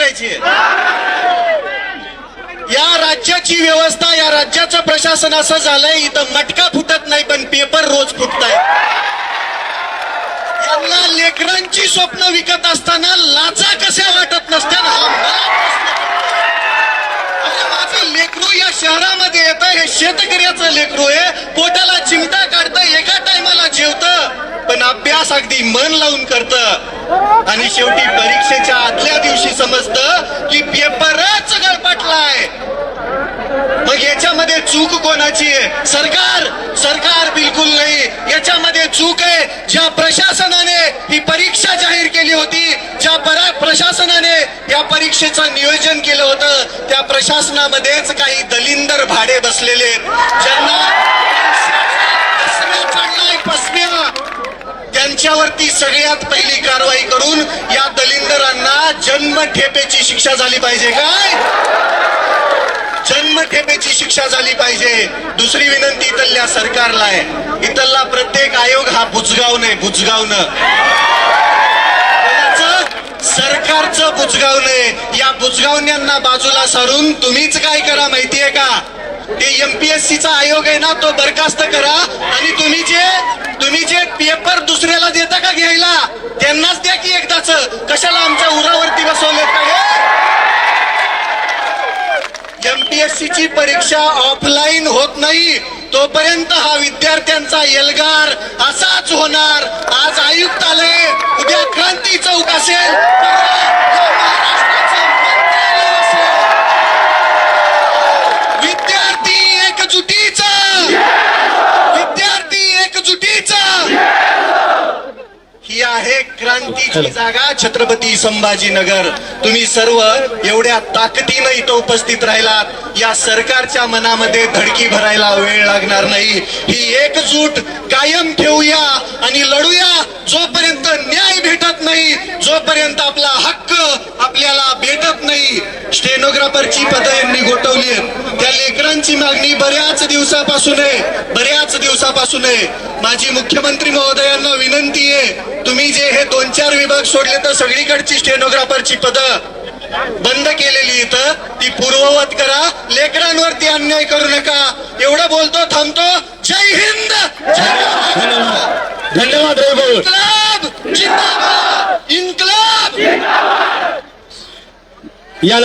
करायची आहे? या राज्याची व्यवस्था, या राज्याचं प्रशासन असं झालंय, इथं मटका फुटत नाही पण पेपर रोज फुटताय. यांना लेकरांची स्वप्न विकत असताना लाजा कशा वाटत नसत्या ना? माझं लेकरू या शहरामध्ये येतं, हे शेतकऱ्याचं लेकरू आहे, पोटाला चिमटा काढतं, एका टायमाला जेवतं, पण अभ्यास अगदी मन लावून करतं, आणि शेवटी परीक्षेच्या आदल्या दिवशी समजतं की पेपरच गळपटलाय. मग याच्यामध्ये चूक कोणाची आहे? सरकार बिलकुल नाही. याच्यामध्ये चूक आहे ज्या प्रशासनाने ही परीक्षा जाहीर केली होती, ज्या प्रशासनाने या परीक्षेचं नियोजन केलं होतं, त्या प्रशासनामध्येच काही दलिंदर भाडे बसलेले ज्यांना त्यांच्यावरती सगळ्यात पहिली कारवाई करून या दलिंदरांना जन्मठेपेची शिक्षा झाली पाहिजे. काय? जन्मठेपेची शिक्षा झाली पाहिजे. दुसरी विनंती इथल्या सरकारला आहे, इथला प्रत्येक आयोग हा बुजगावणं आहे, बुजगावणं. सरकारचं बुजगावणं. या बुजगावण्यांना बाजूला सारून तुम्हीच काय करा माहितीये का? ते एमपीएससीचा आयोग आहे ना, तो बरखास्त करा, आणि तुम्ही जे पेपर दुसऱ्याला देता का घ्यायला, त्यांनाच द्या की एकदाच. कशाला आमच्या उरावरती बसवले का? एमपीएससी ची परीक्षा ऑफलाईन होत नाही तोपर्यंत हा विद्यार्थ्यांचा एल्गार असाच होणार. आज आयुक्त आले, उद्या क्रांती चौक असेल, विद्यार्थी एकजुटीचा ही आहे क्रांतीची जागा, छत्रपती संभाजीनगर. तुम्ही सर्व एवढ्या ताकदीनं इथं उपस्थित राहिलात. या सरकारच्या मनामध्ये धडकी भरायला वेळ लागणार नाही. ही एकजूट कायम ठेवूया आणि लढूया. जोपर्यंत न्याय भेटत नाही, जोपर्यंत आपला हक्क आपल्याला भेटत नाही. स्टेनोग्राफरची पदं यांनी गोठवली आहेत. त्या लेकरांची मागणी बऱ्याच दिवसापासून आहे. माझी मुख्यमंत्री महोदयांना विनंती आहे, तुम्ही जे हे 2-4 विभाग सोडले तर सगळीकडची स्टेनोग्राफरची पदं बंद केलेली इथं ती पूर्ववत करा. लेकरांवरती अन्याय करू नका. एवढं बोलतो, थांबतो. जय हिंद. धन्यवाद. इन्कलाब जिंदाबाद. इन्कलाब. या